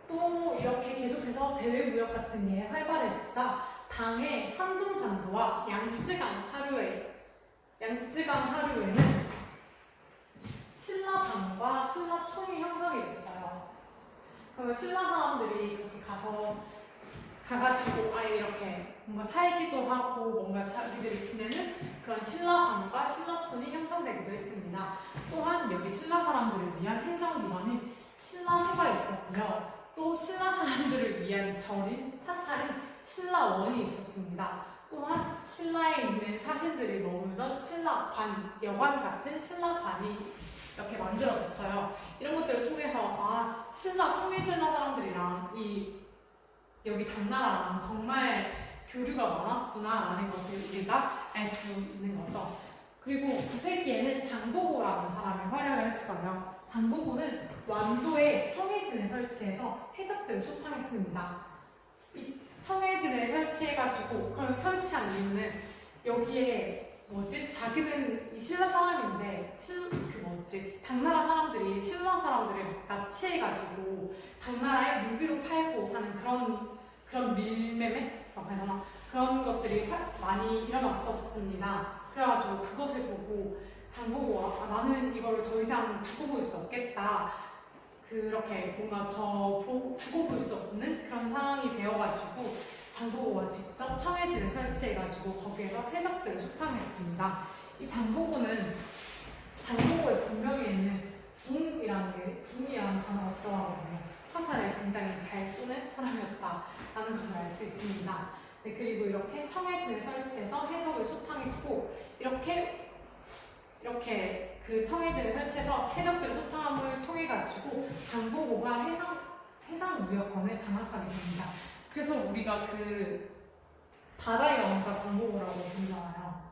또 이렇게 계속해서 대외 무역 같은 게 활발해지자 당의 산둥반도와 양쯔강 하류에는 신라당과 신라촌이 형성이 됐어요. 그러면 신라 사람들이 그렇게 가가지고 아예 이렇게 뭔가 살기도 하고 뭔가 자기들이 지내는 그런 신라당과 신라촌이 형성되기도 했습니다. 또한 여기 신라 사람들을 위한 행정기관인 신라소가 있었고요. 또 신라 사람들을 위한 절인 사찰인 신라원이 있었습니다. 또한 신라에 있는 사신들이 머물던 신라관, 여관 같은 신라관이 이렇게 만들어졌어요. 이런 것들을 통해서 통일신라 사람들이랑 여기 당나라랑 정말 교류가 많았구나라는 것을 우리가 알 수 있는 거죠. 그리고 9세기에는 장보고라는 사람이 활약을 했어요. 장보고는 완도에 청해진을 설치해서 해적들을 소탕했습니다. 이 청해진을 설치해가지고 그럼 설치한 이유는 여기에 자기는 이 신라 사람인데 당나라 사람들이 신라 사람들을 납치해가지고 당나라에 무기로 팔고 하는 그런 밀매매라고 해야 되나? 그런 것들이 많이 일어났었습니다. 그래가지고 그것을 보고 장보고가 나는 이걸 더 이상 두고 볼 수 없겠다. 그렇게 뭔가 더 두고 볼 수 없는 그런 상황이 되어가지고 장보고가 직접 청해진을 설치해가지고 거기에서 해적들을 소탕했습니다. 이 장보고의 본명에 있는 궁이라는 단어가 들어가거든요. 화살을 굉장히 잘 쏘는 사람이었다라는 것을 알 수 있습니다. 네, 그리고 이렇게 청해진을 설치해서 해적을 소탕했고 이렇게 그 청해진을 설치해서 해적들을 소탕함을 통해 가지고 장보고가 해상 무역권을 장악하게 됩니다. 그래서 우리가 그 바다의 왕자 장보고라고 부르잖아요.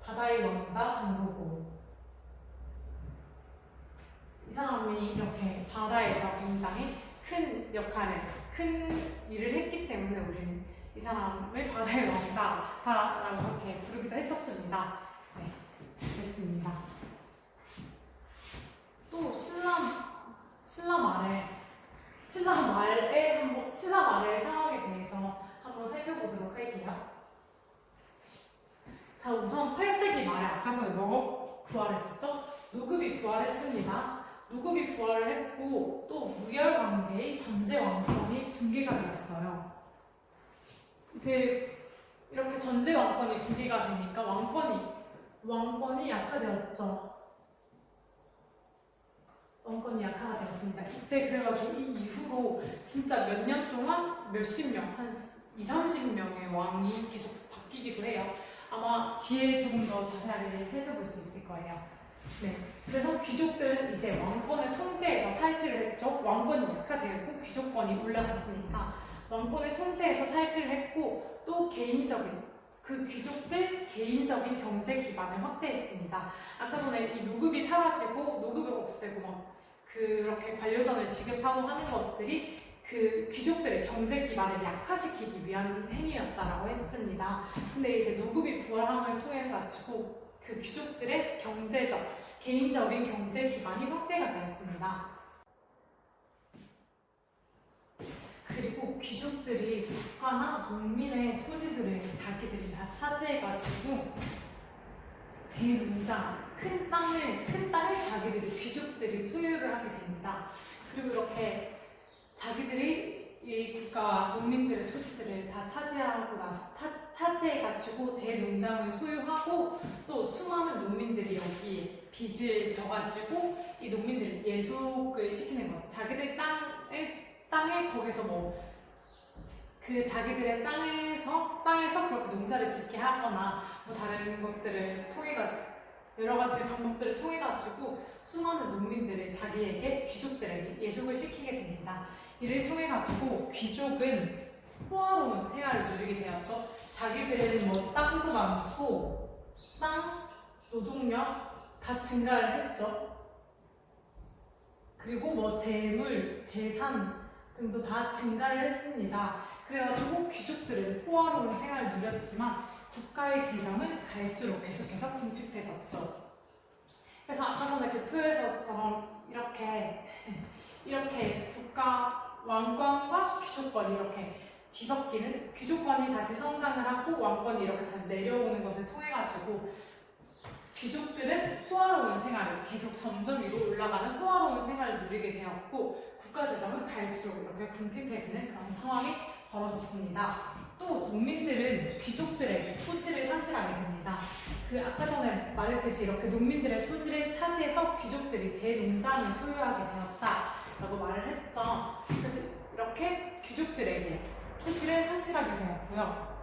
바다의 왕자 장보고. 이 사람이 이렇게 바다에서 굉장히 큰 일을 했기 때문에 우리는 이 사람을 바다의 왕자라고 이렇게 부르기도 했었습니다. 네, 됐습니다. 또 신라 말의 상황에 대해서 한번 살펴보도록 할게요. 자, 우선 8세기 말에 아까 전에 뭐가 부활했었죠? 노급이 부활했습니다. 노급이 부활을 했고 또 무열관계의 전제 왕권이 붕괴가 되었어요. 이제 이렇게 전제 왕권이 붕괴가 되니까 왕권이 약화되었죠. 왕권이 약화가 되었습니다. 이때 그래가지고 이 이후로 진짜 몇 년 동안 몇십 명, 한 20-30명의 왕이 계속 바뀌기도 해요. 아마 뒤에 조금 더 자세하게 살펴볼 수 있을 거예요. 네, 그래서 귀족들은 이제 왕권의 통제에서 탈피를 했죠. 왕권이 약화되었고 귀족권이 올라갔으니까 왕권의 통제에서 탈피를 했고 또 그 귀족들 개인적인 경제 기반을 확대했습니다. 아까 전에 이 노급이 사라지고 노급을 없애고 막 그렇게 관료선을 지급하고 하는 것들이 그 귀족들의 경제 기반을 약화시키기 위한 행위였다라고 했습니다. 근데 이제 노급이 부활함을 통해 가지고 그 귀족들의 개인적인 경제 기반이 확대가 되었습니다. 그리고 귀족들이 국가나 농민의 토지들을 자기들이 다 차지해가지고 대농장, 큰 땅을 자기들이 귀족들이 소유를 하게 됩니다. 그리고 이렇게 자기들이 이 국가와 농민들의 토지들을 다 차지해가지고 대농장을 소유하고 또 수많은 농민들이 여기 빚을 져가지고 이 농민들을 예속을 시키는 거죠. 자기들 땅에 거기서 자기들의 땅에서 그렇게 농사를 짓게 하거나 다른 것들을 통해가지고 여러 가지 방법들을 통해가지고 수많은 농민들을 귀족들에게 예속을 시키게 됩니다. 이를 통해가지고 귀족은 호화로운 생활을 누리게 되었죠. 자기들은 땅도 많고 노동력 다 증가를 했죠. 그리고 재물, 재산 등도 다 증가를 했습니다. 그래가지고 귀족들은 호화로운 생활을 누렸지만 국가의 재정은 갈수록 계속해서 궁핍해졌죠. 그래서 아까 전에 그 표에서처럼 이렇게 왕권과 귀족권이 이렇게 뒤바뀌는, 귀족권이 다시 성장을 하고 왕권이 이렇게 다시 내려오는 것을 통해가지고 귀족들은 호화로운 생활을 계속 점점 위로 올라가는 호화로운 생활을 누리게 되었고 국가 재정은 갈수록 이렇게 궁핍해지는 그런 상황이 벌어졌습니다. 또 농민들은 귀족들에게 토지를 상실하게 됩니다. 아까 전에 말했듯이 이렇게 농민들의 토지를 차지해서 귀족들이 대농장을 소유하게 되었다라고 말을 했죠. 그래서 이렇게 귀족들에게 토지를 상실하게 되었고요.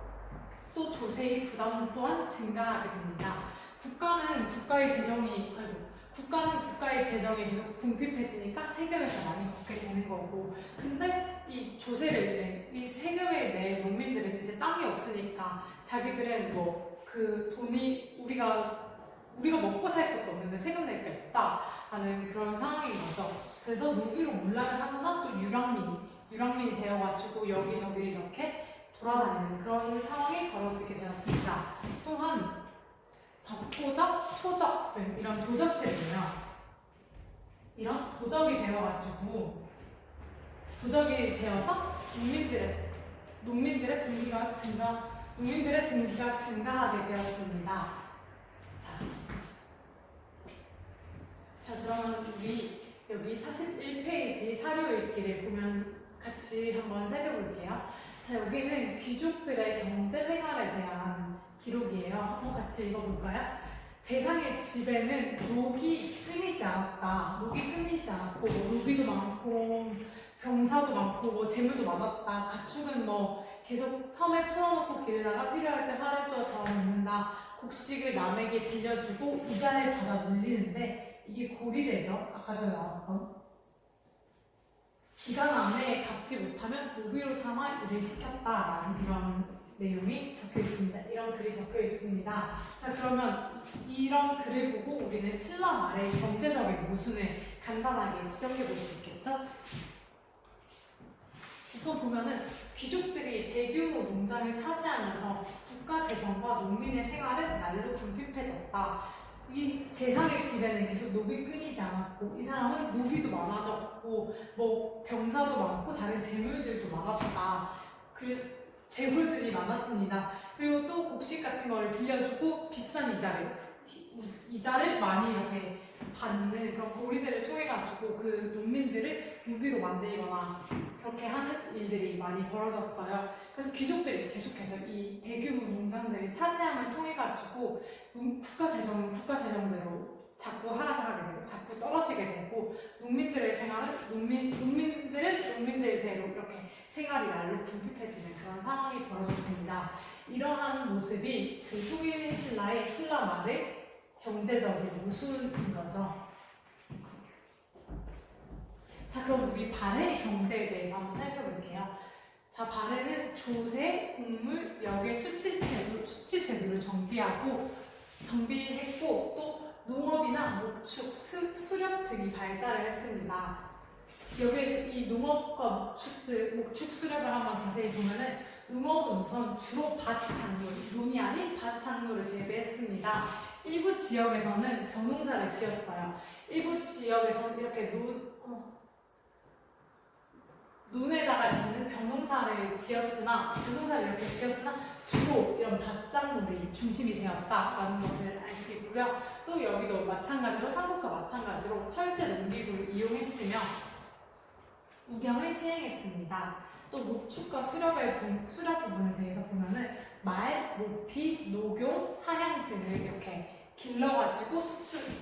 또 조세의 부담 또한 증가하게 됩니다. 국가는 국가의 재정이 계속 궁핍해지니까 세금을 더 많이 걷게 되는 거고, 근데 이 이 세금을 낼 농민들은 이제 땅이 없으니까 자기들은 뭐 그 돈이 우리가 먹고 살 것도 없는데 세금 낼 게 없다 하는 그런 상황인 거죠. 그래서 노비로 몰락을 하거나 또 유랑민이 되어가지고 여기저기 이렇게 돌아다니는 그런 상황이 벌어지게 되었습니다. 또한 적도적, 초적 등 이런 도적들은요, 이런 도적이 되어서 농민들의 분기가 증가하게 되었습니다. 자, 그러면 우리 여기 41페이지 사료 읽기를 보면 같이 한번 살펴볼게요. 자, 여기는 귀족들의 경제 생활에 대한 기록이에요. 한번 같이 읽어볼까요? 재상의 집에는 녹이 끊이지 않았다. 녹이 끊이지 않았고, 노비도 많고, 병사도 많고, 재물도 많았다. 가축은 계속 섬에 풀어놓고 기르다가 필요할 때 활을 쏘아 잡아먹는다. 곡식을 남에게 빌려주고 이자를 받아 눌리는데, 이게 고리되죠? 아까 전에 나왔던. 기간 안에 갚지 못하면 노비로 삼아 일을 시켰다라는 이런 내용이 적혀 있습니다. 이런 글이 적혀 있습니다. 자, 그러면 이런 글을 보고 우리는 신라 말의 경제적인 모순을 간단하게 지적해 볼 수 있겠죠? 우선 보면은 귀족들이 대규모 농장을 차지하면서 국가 재정과 농민의 생활은 날로 궁핍해졌다. 이 재상의 집에는 계속 노비 끊이지 않았고, 이 사람은 노비도 많아졌고, 병사도 많고, 다른 재물들도 많았다. 재물들이 많았습니다. 그리고 또 곡식 같은 거를 빌려주고 비싼 이자를 많이 이렇게 받는 그런 고리들을 통해 가지고 그 농민들을 노비로 만들거나 그렇게 하는 일들이 많이 벌어졌어요. 그래서 귀족들이 계속해서 이 대규모 농장들의 차지함을 통해 가지고 국가 재정대로 자꾸 하락하게 되고 자꾸 떨어지게 되고, 농민들의 생활은 농민들은 농민들대로 이렇게 생활이 날로 궁핍해지는 그런 상황이 벌어졌습니다. 이러한 모습이 그 통일신라의 신라 말의 경제적인 모순인 거죠. 자, 그럼 우리 발해 경제에 대해서 한번 살펴볼게요. 자, 발해는 조세, 곡물, 역의 수치 제도를 정비했고 또 농업이나 목축, 수렵 등이 발달을 했습니다. 여기에 이 농업과 목축 수렵을 한번 자세히 보면은, 농업은 우선 주로 논이 아닌 밭 작물을 재배했습니다. 일부 지역에서는 벼농사를 지었어요. 일부 지역에서는 이렇게 논에다가 짓는 벼농사를 지었으나 주로 이런 밭작물이 중심이 되었다라는 것을 알 수 있고요. 또 여기도 마찬가지로 삼국과 마찬가지로 철제 농기구를 이용했으며 우경을 시행했습니다. 또 목축과 수렵 부분에 대해서 보면은 말, 모피, 녹용, 사양 등을 이렇게 길러가지고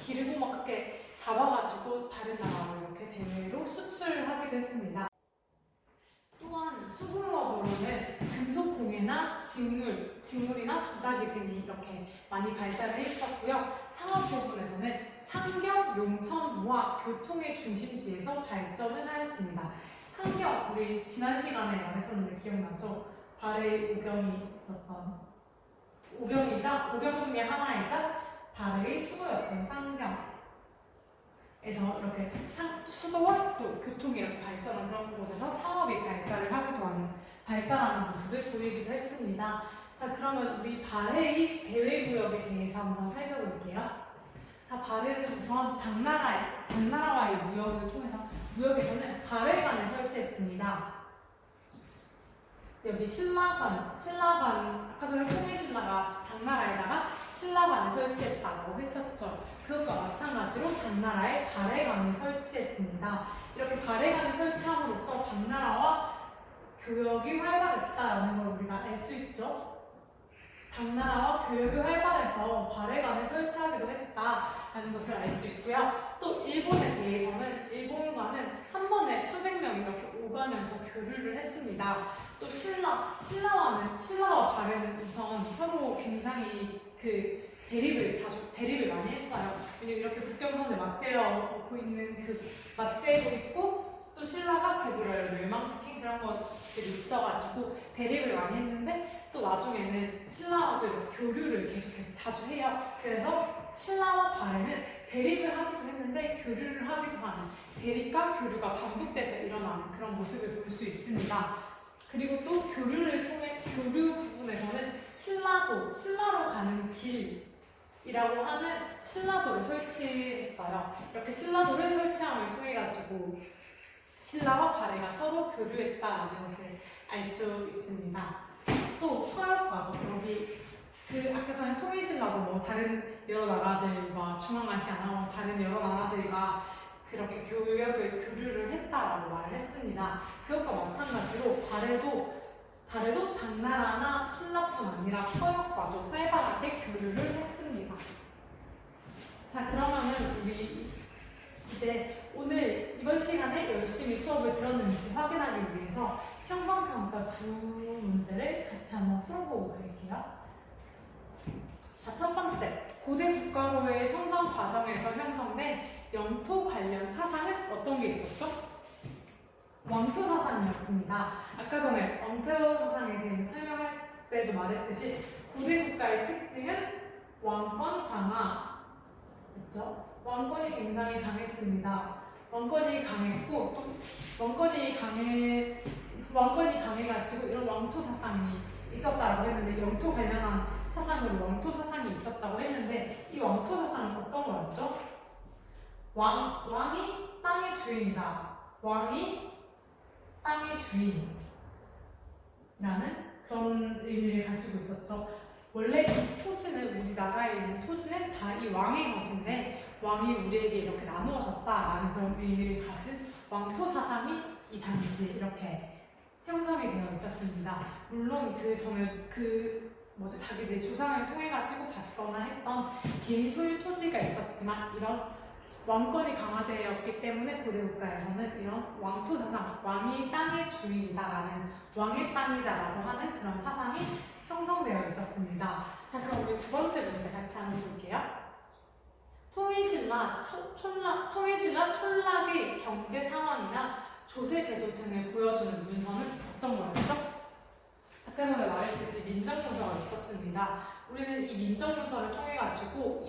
기르고 막 그렇게 잡아가지고 다른 나라로 이렇게 대외로 수출하기도 했습니다. 또한 수공업으로는 금속공예나 직물이나 도자기 등이 이렇게 많이 발달을 했었고요. 상업 부분에서는 상경, 용천, 무화, 교통의 중심지에서 발전을 하였습니다. 상경, 우리 지난 시간에 말했었는데 기억나죠? 발의 오경이 있었던 오경 중에 하나이자 발의 수도였던 상경. 에서 이렇게 수도와 또 교통이 이렇게 발전한 그런 곳에서 상업이 발달하는 모습을 보이기도 했습니다. 자, 그러면 우리 발해의 대외구역에 대해서 한번 살펴볼게요. 자, 발해는 우선 당나라와의 무역을 통해서 무역에서는 발해관을 설치했습니다. 여기 신라관, 아까 전에 통일신라가 당나라에다가 신라관을 설치했다고 했었죠. 그것과 마찬가지로 당나라에 발해관을 설치했습니다. 이렇게 발해관을 설치함으로써 당나라와 교역이 활발했다라는 걸 우리가 알 수 있죠. 당나라와 교역이 활발해서 발해관을 설치하기도 했다라는 것을 알 수 있고요. 또 일본에 대해서는 일본과는 한 번에 수백 명이 이렇게 오가면서 교류를 했습니다. 또 신라와 바레는 우선 서로 굉장히 그 대립을 많이 했어요. 왜냐면 이렇게 국경선을 맞대고 있고 또 신라가 그들을 멸망시킨 그런 것들이 있어가지고 대립을 많이 했는데 또 나중에는 신라와도 이렇게 교류를 계속해서 자주 해요. 그래서 신라와 바레는 대립을 하기도 했는데 교류를 하기도 하는 대립과 교류가 반복돼서 일어나는 그런 모습을 볼 수 있습니다. 그리고 또 교류를 통해 교류 부분에서는 신라로 가는 길이라고 하는 신라도를 설치했어요. 이렇게 신라도를 설치함을 통해 가지고 신라와 바레가 서로 교류했다는 것을 알 수 있습니다. 또 서역과도 여기 아까 전에 통일신라도 뭐 다른 여러 나라들과 중앙아시아나 다른 여러 나라들과 그렇게 교류를 했다라고 말을 했습니다. 그것과 마찬가지로 바레도 당나라나 신라뿐 아니라 서역과도 활발하게 교류를 했습니다. 자, 그러면은 우리 이제 오늘 이번 시간에 열심히 수업을 들었는지 확인하기 위해서 형성평가 두 문제를 같이 한번 풀어보고 갈게요. 자, 첫 번째, 고대 국가로의 성장 과정에서 형성된 영토 관련 사상은 어떤 게 있었죠? 왕토 사상이었습니다. 아까 전에 왕토 사상에 대해 설명할 때도 말했듯이 고대 국가의 특징은 왕권 강화였죠. 왕권이 굉장히 강했습니다. 왕권이 강해가지고 이런 왕토 사상이 있었다고 했는데 영토 관련한 사상으로 왕토 사상이 있었다고 했는데 이 왕토 사상은 어떤 거였죠? 왕이 땅의 주인이다. 왕이 땅의 주인이라는 그런 의미를 가지고 있었죠. 원래 이 토지는 우리나라에 있는 토지는 다 이 왕의 것인데 왕이 우리에게 이렇게 나누어졌다라는 그런 의미를 가진 왕토 사상이 이 당시에 이렇게 형성이 되어 있었습니다. 물론 그 전에 자기들의 조상을 통해 가지고 받거나 했던 개인 소유 토지가 있었지만 이런 왕권이 강화되었기 때문에 고대 국가에서는 이런 왕토 사상, 왕이 땅의 주인이다라는 왕의 땅이다라고 하는 그런 사상이 형성되어 있었습니다. 자, 그럼 우리 두 번째 문제 같이 한번 볼게요. 통일신라 촌락의 경제 상황이나 조세 제도 등을 보여주는 문서는 어떤 거였죠? 아까 전에 말했듯이 민정문서가 있었습니다. 우리는 이 민정문서를 통해 가지고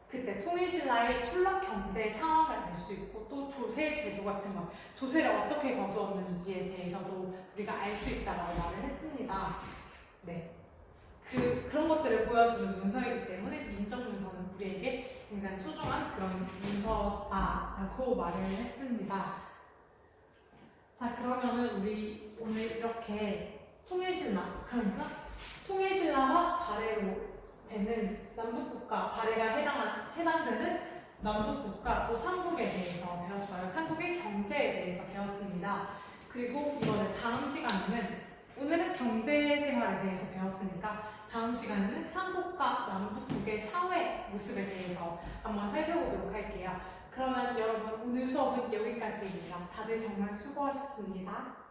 그때 통일신라의 촌락 경제 상황을 알 수 있고 또 조세 제도 같은 거, 조세를 어떻게 거두었는지에 대해서도 우리가 알 수 있다라고 말을 했습니다. 네, 그런 것들을 보여주는 문서이기 때문에 민정문서는 우리에게 굉장히 소중한 그런 문서다라고 말을 했습니다. 자, 그러면은 우리 오늘 이렇게 통일신라와 바레로 되는 남북국가, 바레가 해당되는 남북국가 또 삼국에 대해서 배웠어요. 삼국의 경제에 대해서 배웠습니다. 그리고 이번에 다음 시간에는 오늘은 경제생활에 대해서 배웠으니까 다음 시간에는 삼국과 남북국의 사회 모습에 대해서 한번 살펴보도록 할게요. 그러면 여러분 오늘 수업은 여기까지입니다. 다들 정말 수고하셨습니다.